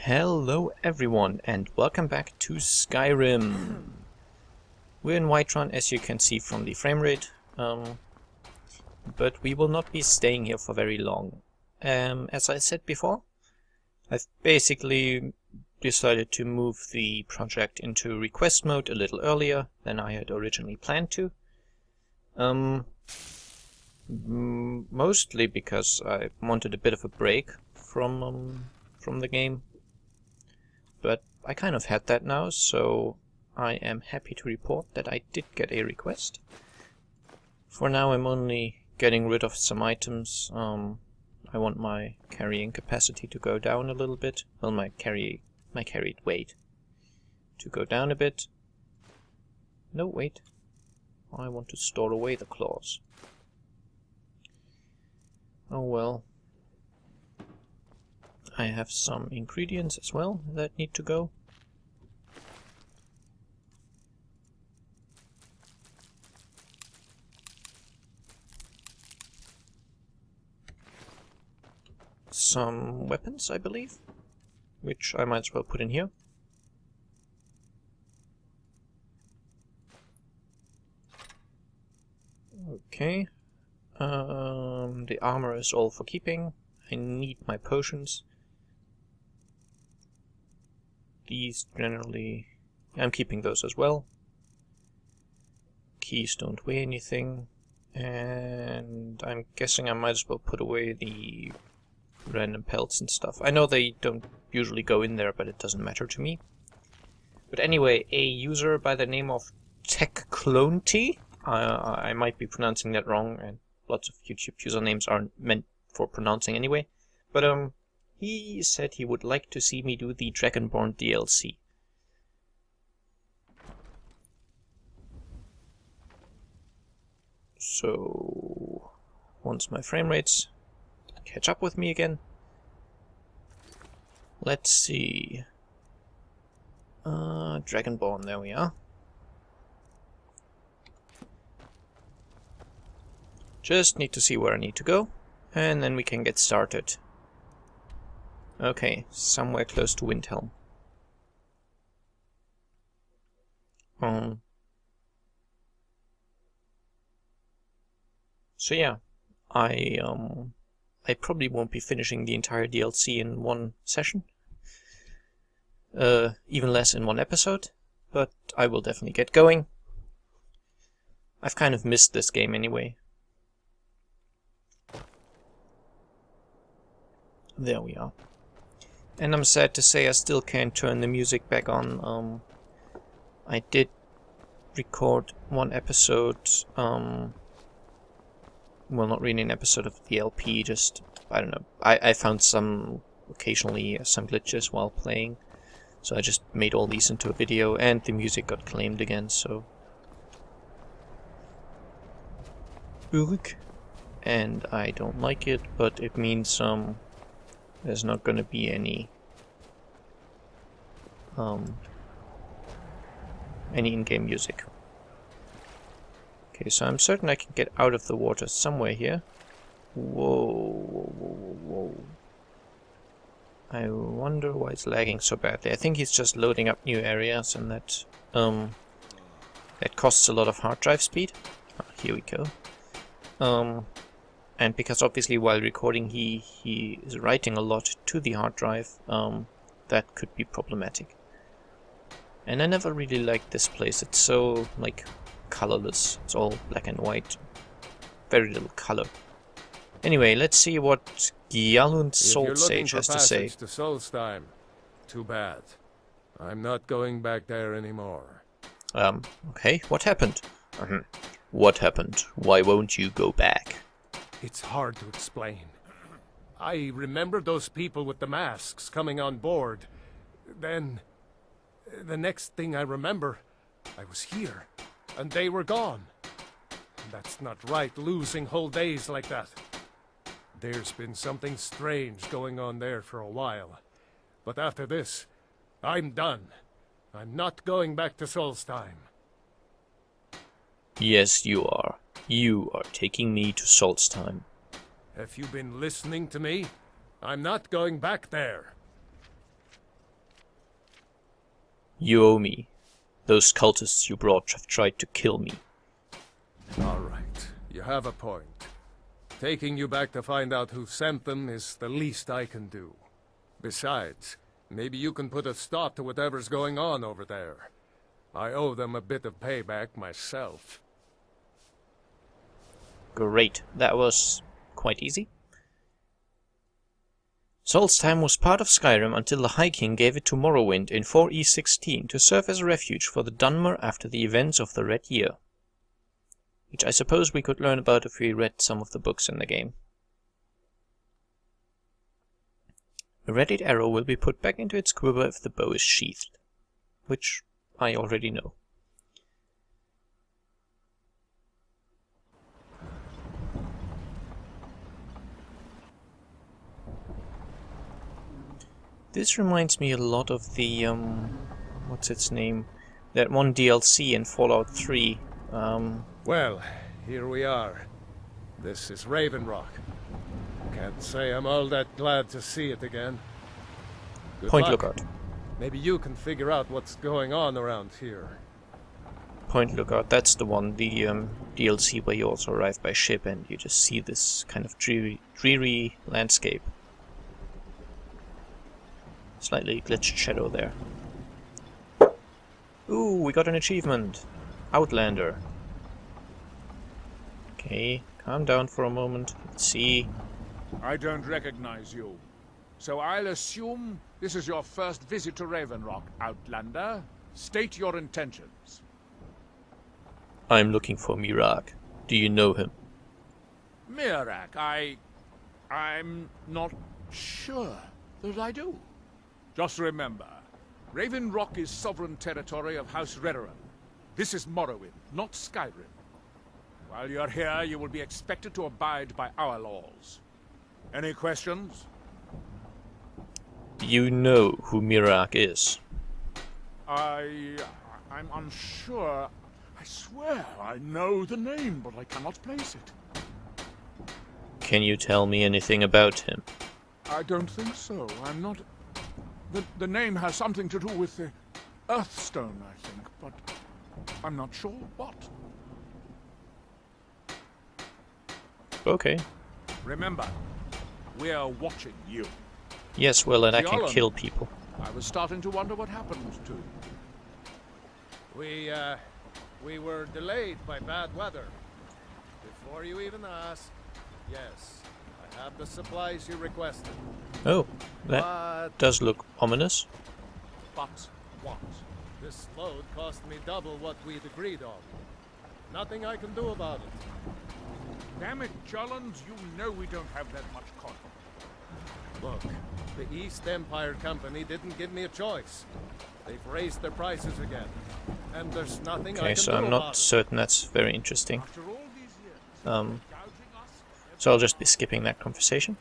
Hello everyone and welcome back to Skyrim. We're in Whiterun, as you can see from the frame rate, but we will not be staying here for very long. As I said before, I've basically decided to move the project into request mode a little earlier than I had originally planned to. Mostly because I wanted a bit of a break from the game. But I kind of had that now, so I am happy to report that I did get a request. For now I'm only getting rid of some items. I want my carrying capacity to go down a little bit. Well, my carried weight to go down a bit. No, wait. I want to store away the claws. Oh well. I have some ingredients as well that need to go. Some weapons, I believe, which I might as well put in here. Okay. The armor is all for keeping. I need my potions. These generally, I'm keeping those as well. Keys don't weigh anything, and I'm guessing I might as well put away the random pelts and stuff. I know they don't usually go in there, but it doesn't matter to me. But anyway, a user by the name of TechClonty, I might be pronouncing that wrong, and lots of YouTube usernames aren't meant for pronouncing anyway, but he said he would like to see me do the Dragonborn DLC. So, once my frame rates catch up with me again, let's see. Dragonborn, there we are. Just need to see where I need to go, and then we can get started. Okay, somewhere close to Windhelm. So yeah, I probably won't be finishing the entire DLC in one session. Even less in one episode, but I will definitely get going. I've kind of missed this game anyway. There we are. And I'm sad to say I still can't turn the music back on. I did record one episode, well, not really an episode of the LP, just, I don't know, I found occasionally some glitches while playing, so I just made all these into a video, and the music got claimed again, so... And I don't like it, but it means, there's not gonna be any in-game music. Okay, so I'm certain I can get out of the water somewhere here. Whoa. I wonder why it's lagging so badly. I think he's just loading up new areas, and that costs a lot of hard drive speed. Oh, here we go. And because obviously while recording he is writing a lot to the hard drive, that could be problematic. And I never really liked this place. It's so, like, colorless. It's all black and white. Very little color. Anyway, let's see what Gyalund Solstheim has to say. To Solstheim, too bad. I'm not going back there anymore. Okay, what happened? What happened? Why won't you go back? It's hard to explain. I remember those people with the masks coming on board. Then, the next thing I remember, I was here, and they were gone. That's not right, losing whole days like that. There's been something strange going on there for a while. But after this, I'm done. I'm not going back to Solstheim. Yes, you are. You are taking me to Solstheim. Have you been listening to me? I'm not going back there. You owe me. Those cultists you brought have tried to kill me. All right, you have a point. Taking you back to find out who sent them is the least I can do. Besides, maybe you can put a stop to whatever's going on over there. I owe them a bit of payback myself. Great, that was quite easy. Solstheim was part of Skyrim until the High King gave it to Morrowind in 4E16 to serve as a refuge for the Dunmer after the events of the Red Year. Which I suppose we could learn about if we read some of the books in the game. A readied arrow will be put back into its quiver if the bow is sheathed, which I already know. This reminds me a lot of the, what's its name? That one DLC in Fallout 3. Well, here we are. This is Raven Rock. Can't say I'm all that glad to see it again. Good Point luck. Lookout. Maybe you can figure out what's going on around here. Point Lookout, that's the one, the DLC where you also arrive by ship and you just see this kind of dreary landscape. Slightly glitched shadow there. Ooh, we got an achievement! Outlander. Okay, calm down for a moment. Let's see. I don't recognize you. So I'll assume this is your first visit to Ravenrock, Outlander. State your intentions. I'm looking for Mirag. Do you know him? Mirak, I'm not sure that I do. Just remember, Ravenrock is sovereign territory of House Redoran. This is Morrowind, not Skyrim. While you're here, you will be expected to abide by our laws. Any questions? You know who Mirag is. I'm unsure. I swear I know the name, but I cannot place it. Can you tell me anything about him? I don't think so. I'm not... The name has something to do with the Earthstone, I think, but I'm not sure what. Okay. Remember, we're watching you. Yes, well, and I can Fiolan. kill people. I was starting to wonder what happened to you. We were delayed by bad weather. Before you even asked, yes, I have the supplies you requested. Oh, that But does look ominous. But what? this load cost me double what we'd agreed on. Nothing I can do about it. Damn it, Jolland, you know we don't have that much confidence. Look, the East Empire Company didn't give me a choice. They've raised their prices again. And there's nothing I Okay, can so do I'm about not it. certain that's very interesting. After all these years, Um, gouging us, so I'll just be skipping that conversation.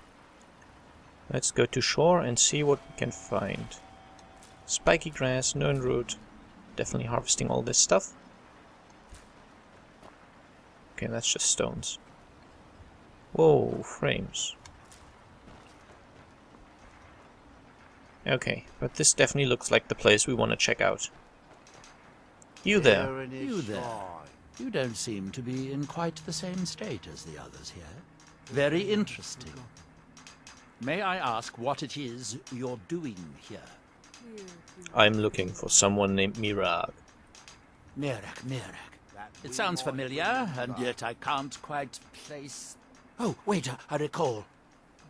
Let's go to shore and see what we can find. Spiky grass, known root. Definitely harvesting all this stuff. Okay, that's just stones. Whoa, frames. Okay, but this definitely looks like the place we want to check out. You there. You there. You don't seem to be in quite the same state as the others here. Very interesting. May I ask what it is you're doing here? I'm looking for someone named Mirag. Mirak. It sounds familiar, and yet I can't quite place... Oh, wait, I recall.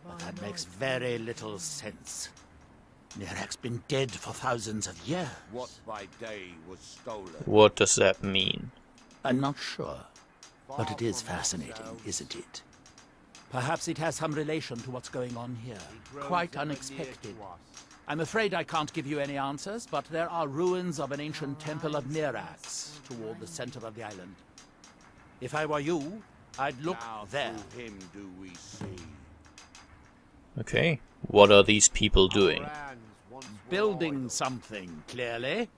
But that makes very little sense. Mirak's been dead for thousands of years. What by day was stolen. What does that mean? I'm not sure. But it is fascinating, isn't it? Perhaps it has some relation to what's going on here. Quite unexpected. I'm afraid I can't give you any answers, but there are ruins of an ancient temple of Mirax toward the center of the island. If I were you, I'd look Now there. through him do we see. Okay, what are these people doing? Brands once were Building loyal. something, clearly.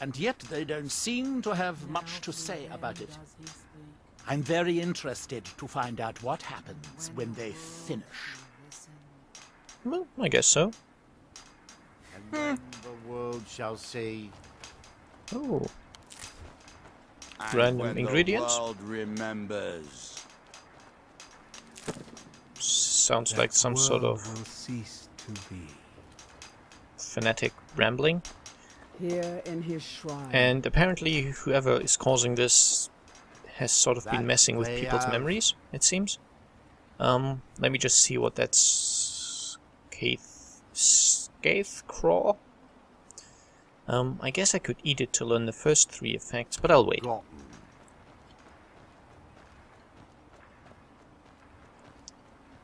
And yet they don't seem to have much to say about it. I'm very interested to find out what happens when they finish. Well, I guess so. And when the world shall see Oh, And Random when ingredients? The world remembers. sounds like some sort of will cease to be. fanatic rambling. Here in his shrine. And apparently whoever is causing this has sort of been That messing with they people's have- memories, it seems. Let me just see what that's... Scathecraw? I guess I could eat it to learn the first 3 effects, but I'll wait.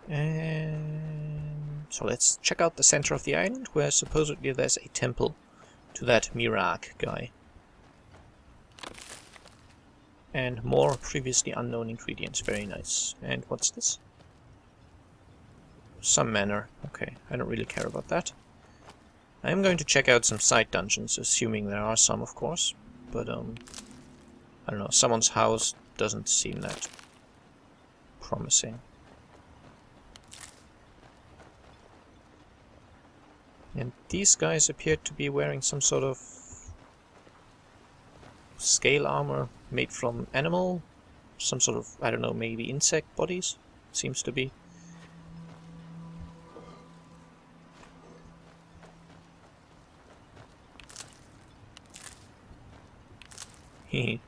And so let's check out the center of the island, where supposedly there's a temple to that Mirak guy. And more previously unknown ingredients, very nice. And what's this? Some manor. Okay, I don't really care about that. I am going to check out some side dungeons, assuming there are some, of course. But, I don't know, someone's house doesn't seem that promising. And these guys appear to be wearing some sort of scale armor made from animal, some sort of, I don't know, maybe insect bodies, seems to be. Hehe.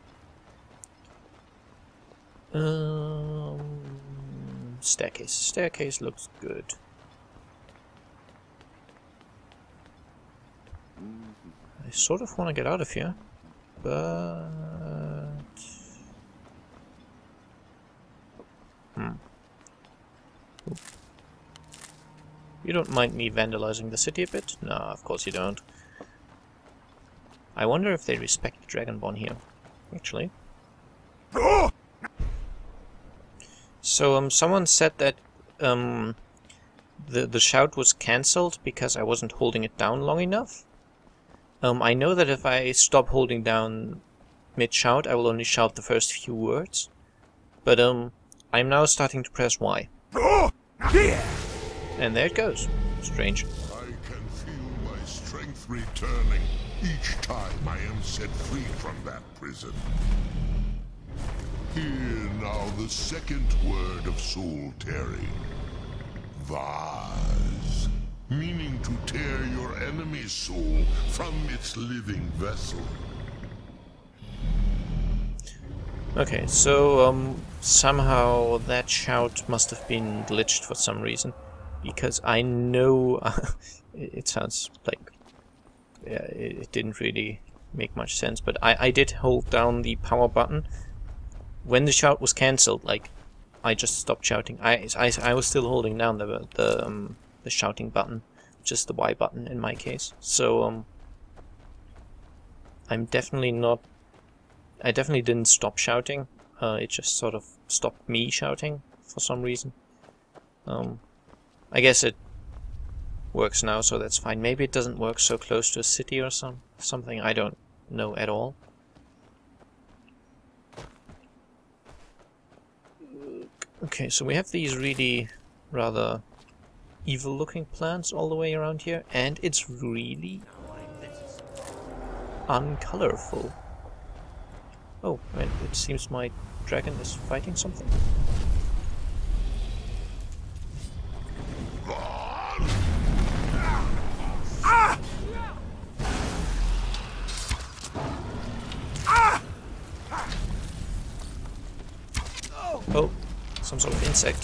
Staircase. Staircase looks good. I sort of want to get out of here, but... Ooh. You don't mind me vandalizing the city a bit? No, of course you don't. I wonder if they respect Dragonborn here, actually. So, someone said that the shout was cancelled because I wasn't holding it down long enough. I know that if I stop holding down mid-shout, I will only shout the first few words. But, I'm now starting to press Y. And there it goes. Strange. I can feel my strength returning each time I am set free from that prison. Hear now the second word of soul tearing. Vase. Meaning to tear your enemy's soul from its living vessel. Okay, so, somehow that shout must have been glitched for some reason. Because I know... it sounds like... Yeah, it didn't really make much sense, but I did hold down the power button. When the shout was cancelled, like, I just stopped shouting. I was still holding down the shouting button, just the Y button in my case. So, I'm definitely not... I definitely didn't stop shouting. It just sort of stopped me shouting for some reason. I guess it works now, so that's fine. Maybe it doesn't work so close to a city or something. I don't know at all. Okay, so we have these really rather evil-looking plants all the way around here, and it's really uncolorful. Oh, and it seems my dragon is fighting something. Oh, some sort of insect.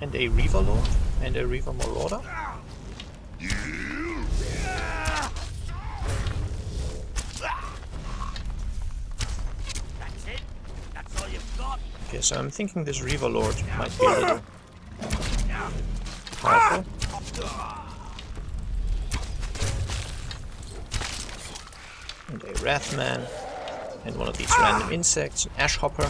And a Reaver Lord, and a Reaver Marauder. Okay, so I'm thinking this Reaver Lord might be a little powerful. And a Wrathman. And one of these random insects, an Ashhopper.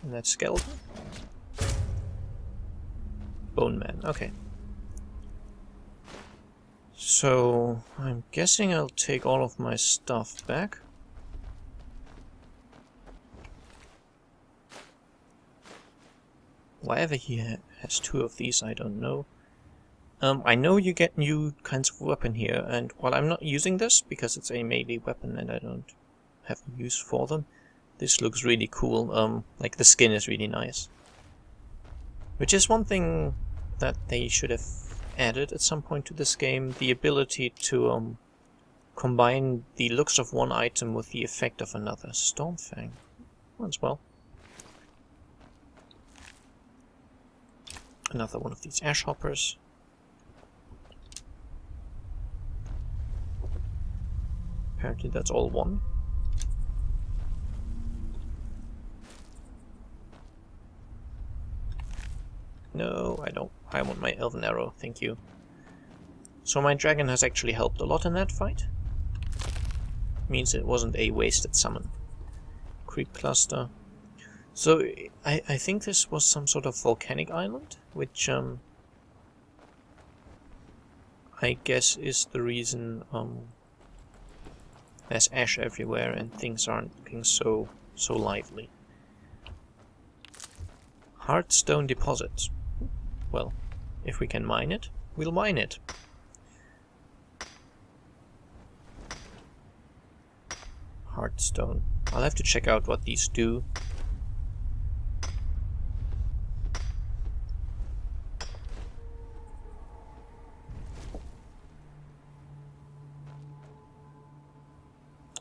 And that skeleton. Bone Man, okay. So, I'm guessing I'll take all of my stuff back. wherever he has 2 of these, I don't know. I know you get new kinds of weapon here, and while I'm not using this, because it's a melee weapon and I don't have use for them, this looks really cool. Like the skin is really nice. Which is one thing that they should have added at some point to this game, the ability to combine the looks of one item with the effect of another. Stormfang. As well. Another one of these ash hoppers. Apparently that's all one. No, I don't. I want my elven arrow, thank you. So my dragon has actually helped a lot in that fight. Means it wasn't a wasted summon. Creep cluster. So I think this was some sort of volcanic island, which I guess is the reason there's ash everywhere and things aren't looking so lively. Heartstone deposit. Well, if we can mine it, we'll mine it. Heartstone. I'll have to check out what these do.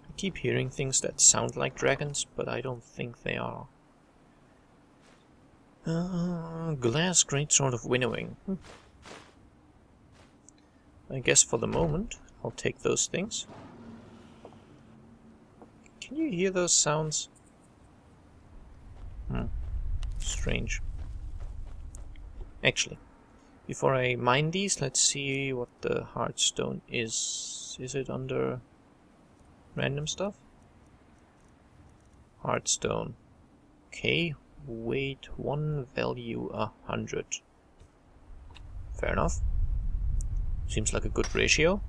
I keep hearing things that sound like dragons, but I don't think they are. Glass greatsword of winnowing. I guess for the moment I'll take those things. Can you hear those sounds? Strange. Actually, before I mine these, let's see what the Heartstone is. Is it under random stuff? Heartstone. Okay, weight 1, value 100. Fair enough. Seems like a good ratio.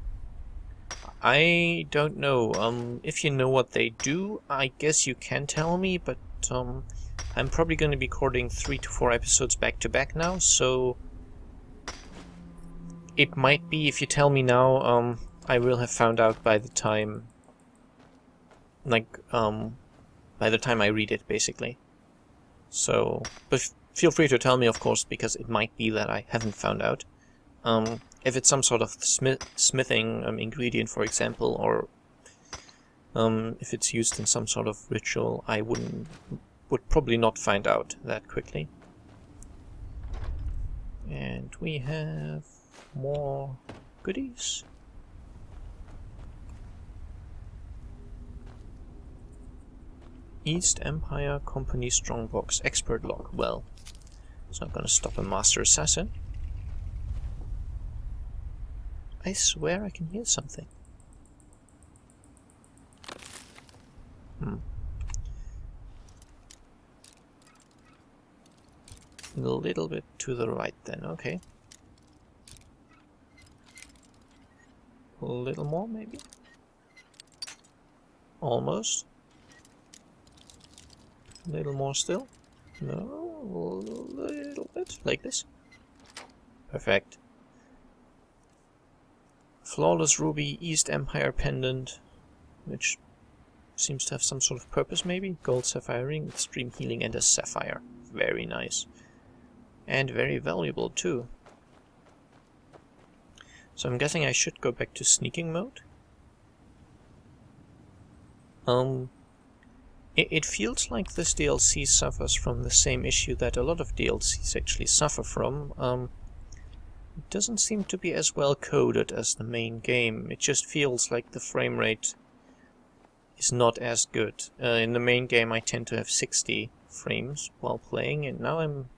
I don't know. If you know what they do, I guess you can tell me, but I'm probably going to be recording 3 to 4 episodes back to back now, so it might be, if you tell me now, I will have found out by the time, by the time I read it, basically. So, but feel free to tell me, of course, because it might be that I haven't found out. If it's some sort of smithing ingredient, for example, or if it's used in some sort of ritual, I would probably not find out that quickly. And we have more goodies. East Empire Company Strongbox Expert Log. Well, it's not gonna stop a Master Assassin. I swear I can hear something. A little bit to the right then, okay. A little more maybe? Almost. A little more still? No, a little bit, like this. Perfect. Flawless Ruby, East Empire Pendant, which seems to have some sort of purpose maybe. Gold Sapphire Ring, Extreme Healing and a Sapphire. Very nice. And very valuable too. So I'm guessing I should go back to sneaking mode. It feels like this DLC suffers from the same issue that a lot of DLCs actually suffer from. It doesn't seem to be as well coded as the main game. It just feels like the frame rate is not as good. In the main game I tend to have 60 frames while playing, and now I'm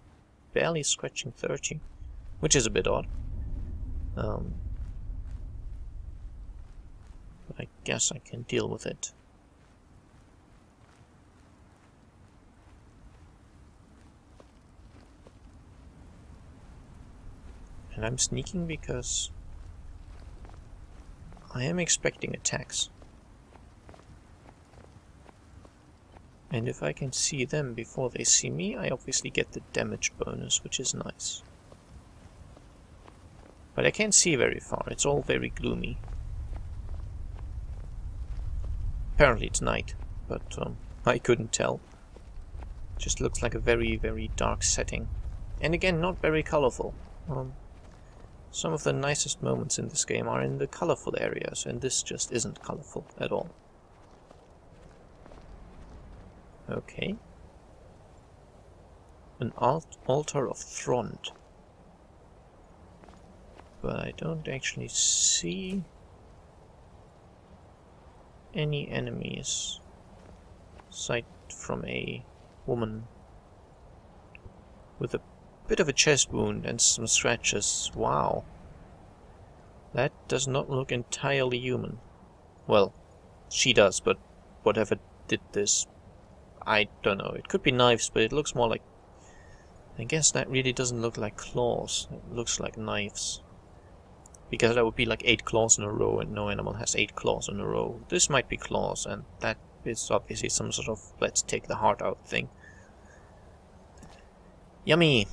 barely scratching 30, which is a bit odd. But I guess I can deal with it. And I'm sneaking because I am expecting attacks. And if I can see them before they see me, I obviously get the damage bonus, which is nice. But I can't see very far, it's all very gloomy. Apparently it's night, but I couldn't tell. Just looks like a very, very dark setting. And again, not very colorful. Some of the nicest moments in this game are in the colorful areas, and this just isn't colorful at all. Okay. An altar of Thrond. But I don't actually see any enemies aside from a woman with a bit of a chest wound and some scratches. Wow. That does not look entirely human. Well, she does, but whatever did this, I don't know. It could be knives, but it looks more like... I guess that really doesn't look like claws. It looks like knives. Because that would be like 8 claws in a row, and no animal has 8 claws in a row. This might be claws, and that is obviously some sort of let's take the heart out thing. Yummy!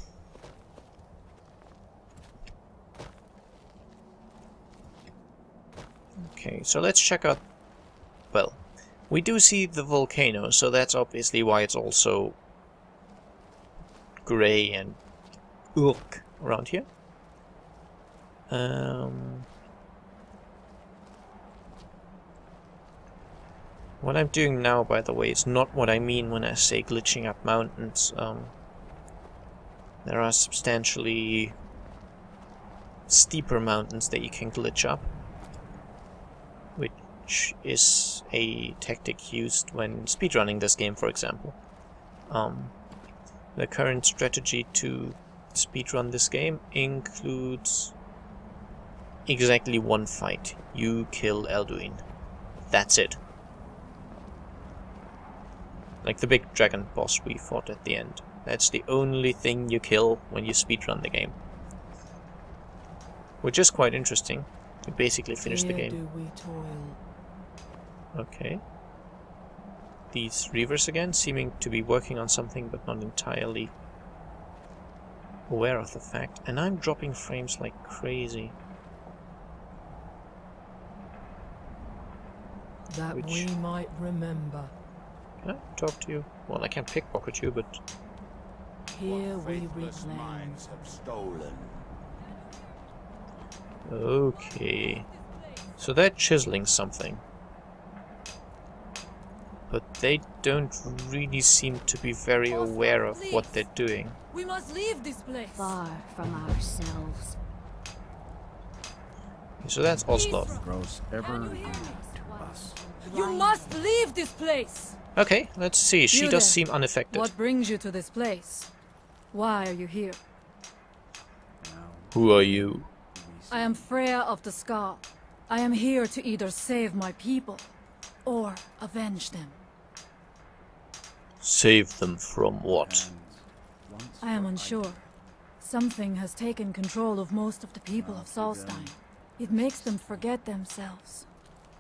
Okay, so let's check out... Well, we do see the volcano, so that's obviously why it's also grey and ugh around here. What I'm doing now, by the way, is not what I mean when I say glitching up mountains. There are substantially steeper mountains that you can glitch up, which is a tactic used when speedrunning this game, for example. The current strategy to speedrun this game includes exactly one fight. You kill Elduin. That's it. Like the big dragon boss we fought at the end. That's the only thing you kill when you speedrun the game. Which is quite interesting. You basically finish the game. Do we toil? Okay. These reavers again, seeming to be working on something but not entirely aware of the fact. And I'm dropping frames like crazy. That Which- we might remember. Can I talk to you? Well, I can't pickpocket you, but... Here we Faithless reclaim. minds have stolen. Okay. So they're chiseling something. But they don't really seem to be very aware of what they're doing. We must leave this place. Far from ourselves. So that's Oslov. Grows ever Can you hear me? to us. You must leave this place. Okay, let's see. She You does there. seem unaffected. What brings you to this place? Why are you here? Who are you? I am Freya of the Scar. I am here to either save my people or avenge them. Save them from what? I am unsure. Something has taken control of most of the people of Solstheim. It makes them forget themselves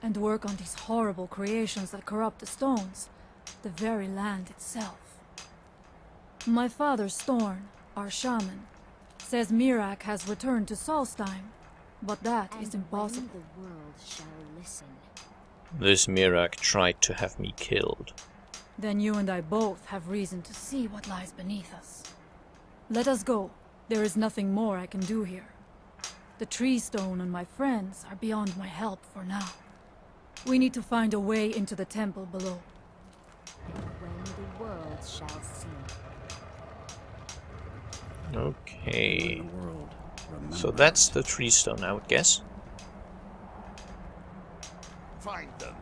and work on these horrible creations that corrupt the stones, the very land itself. My father Storn, our shaman, says Mirak has returned to Solstheim, but that is impossible. The world shall listen. This Mirak tried to have me killed. Then you and I both have reason to see what lies beneath us. Let us go. There is nothing more I can do here. The tree stone and my friends are beyond my help for now. We need to find a way into the temple below. When the world shall see. Okay. World, So that's the tree stone, I would guess. Find them.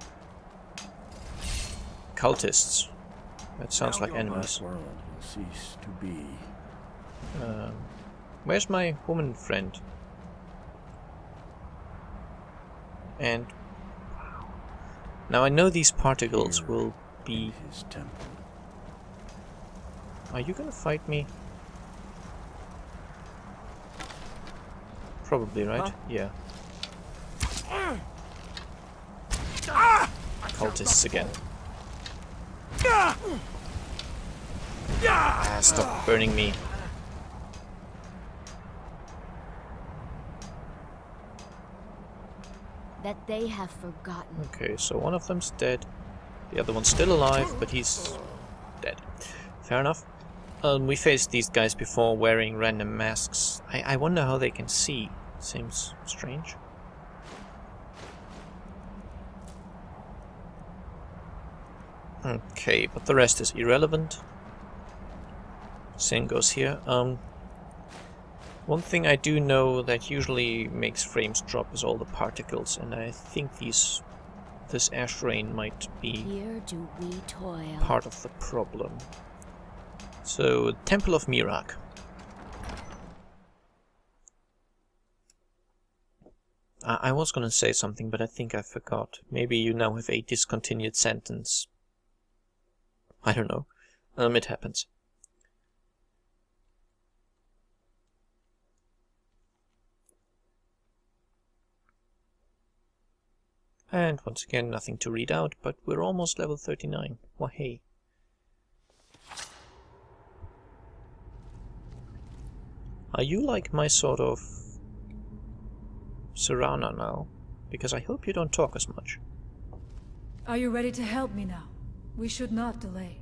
Cultists. That sounds like enemies. world will cease to be. Where's my woman friend? And now I know these particles will be... His temple. Are you gonna fight me? Probably, right? Yeah. Cultists again. Ah, stop burning me. That they have forgotten. Okay, so one of them's dead. The other one's still alive, but he's dead. Fair enough. We faced these guys before wearing random masks. I wonder how they can see. Seems strange. Okay, but the rest is irrelevant. Same goes here. One thing I do know that usually makes frames drop is all the particles, and I think this ash rain might be Here do we toil. part of the problem. So, Temple of Mirak. I was gonna say something, but I think I forgot. Maybe you now have a discontinued sentence. I don't know. It happens. And once again, nothing to read out, but we're almost level 39. Well, hey. Are you like my sort of Serana now? Because I hope you don't talk as much. Are you ready to help me now? We should not delay.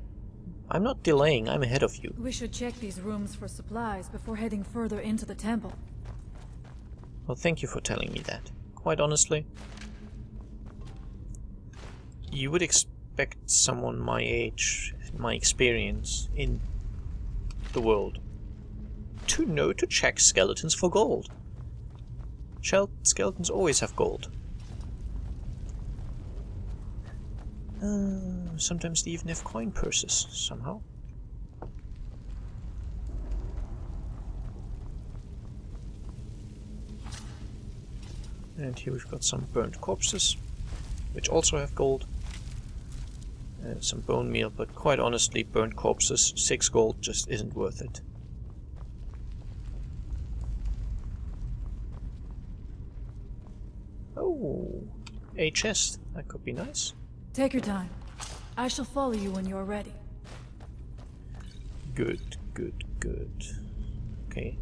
I'm not delaying, I'm ahead of you. We should check these rooms for supplies before heading further into the temple. Well, thank you for telling me that. Quite honestly, you would expect someone my age, my experience in the world, to know to check skeletons for gold. Skeletons always have gold. Sometimes they even have coin purses, somehow. And here we've got some burnt corpses, which also have gold. And some bone meal, but quite honestly, burnt corpses, 6 gold just isn't worth it. Oh, a chest. That could be nice. Take your time. I shall follow you when you are ready. Good, good, good. Okay.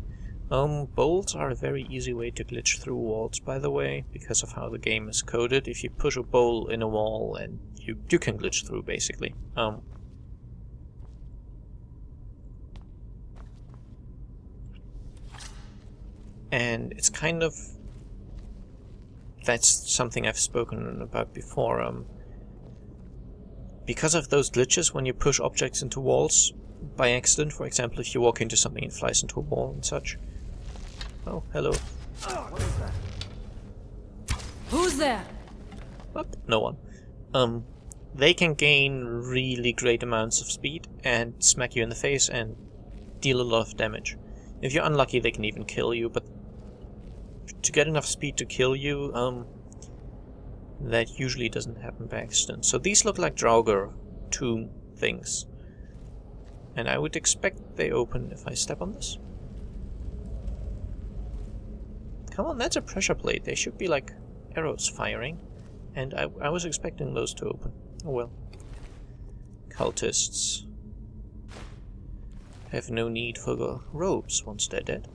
Bolts are a very easy way to glitch through walls, by the way, because of how the game is coded. If you push a bowl in a wall, and you can glitch through, basically. And it's kind of... That's something I've spoken about before. Because of those glitches, when you push objects into walls by accident, for example, if you walk into something and it flies into a wall and such. Oh, hello. Who's there? Oh, no one. They can gain really great amounts of speed and smack you in the face and deal a lot of damage. If you're unlucky, they can even kill you, but to get enough speed to kill you, that usually doesn't happen by accident. So these look like Draugr tomb things. And I would expect they open if I step on this. Come on, that's a pressure plate. They should be like arrows firing. And I was expecting those to open. Oh well. Cultists have no need for the robes once they're dead.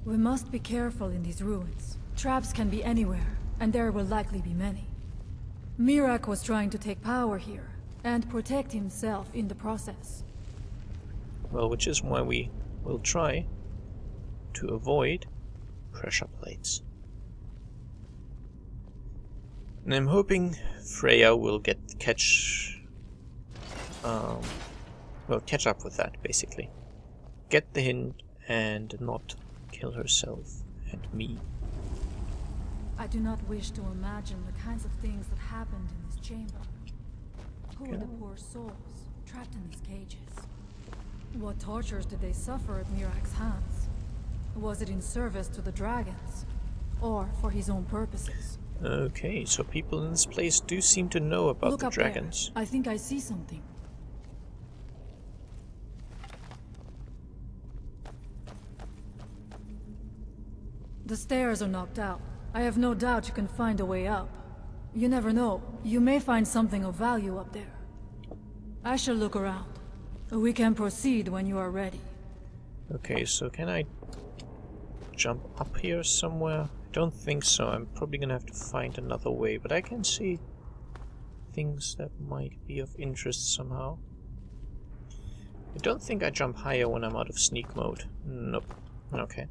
We must be careful in these ruins. Traps can be anywhere, and there will likely be many. Mirak was trying to take power here, and protect himself in the process. Well, which is why we will try to avoid pressure plates. And I'm hoping Freya will catch up with that, basically. Get the hint and not kill herself and me. I do not wish to imagine the kinds of things that happened in this chamber. Who were the poor souls trapped in these cages? What tortures did they suffer at Mirak's hands? Was it in service to the dragons, or for his own purposes? Okay, so people in this place do seem to know about Look the up dragons. there. I think I see something. The stairs are knocked out. I have no doubt you can find a way up. You never know. You may find something of value up there. I shall look around. We can proceed when you are ready. Okay, so can I jump up here somewhere? I don't think so. I'm probably gonna have to find another way, but I can see things that might be of interest somehow. I don't think I jump higher when I'm out of sneak mode. Nope. Okay.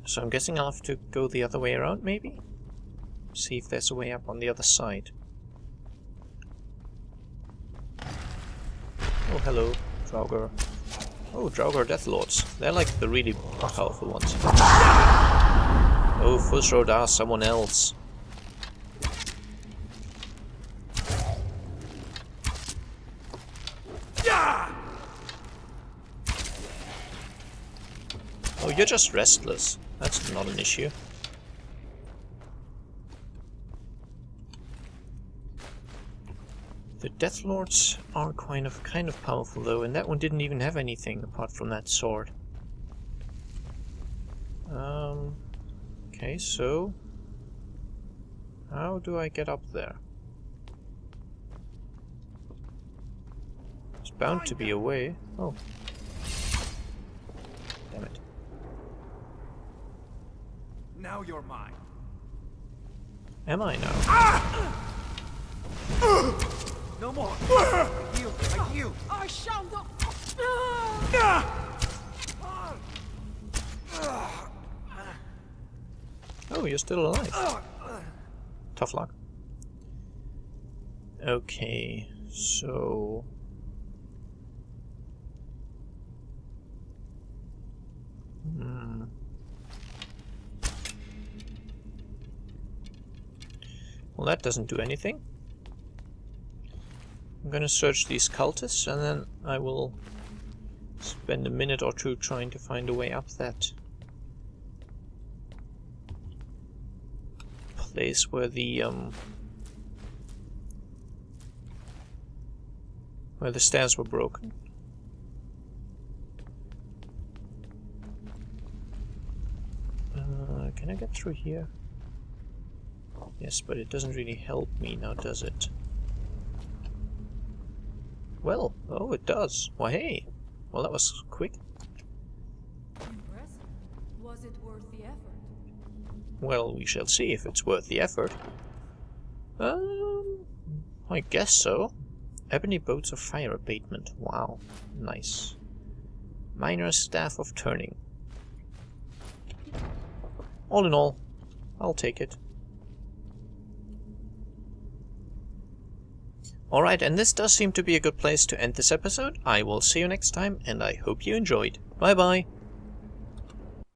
So I'm guessing I'll have to go the other way around, maybe? See if there's a way up on the other side. Oh, hello, Draugr. Oh, Draugr Deathlords. They're like the really powerful ones. Oh, Fusrodar, someone else. Oh, you're just restless. That's not an issue. The Deathlords are kind of powerful though, and that one didn't even have anything apart from that sword. Okay, so how do I get up there? There's bound to be a way. Oh. Damn it. Now you're mine. Am I now? No more. I yield. I shall not. Oh, you're still alive. Tough luck. Okay, so... Well, that doesn't do anything. I'm gonna search these cultists, and then I will spend a minute or two trying to find a way up that place where the stairs were broken. Can I get through here? Yes, but it doesn't really help me now, does it? Well, oh, it does. Why, hey. Well, that was quick. Impressive. Was it worth the effort? Well, we shall see if it's worth the effort. I guess so. Ebony boats of fire abatement. Wow, nice. Minor staff of turning. All in all, I'll take it. Alright, and this does seem to be a good place to end this episode. I will see you next time, and I hope you enjoyed. Bye bye!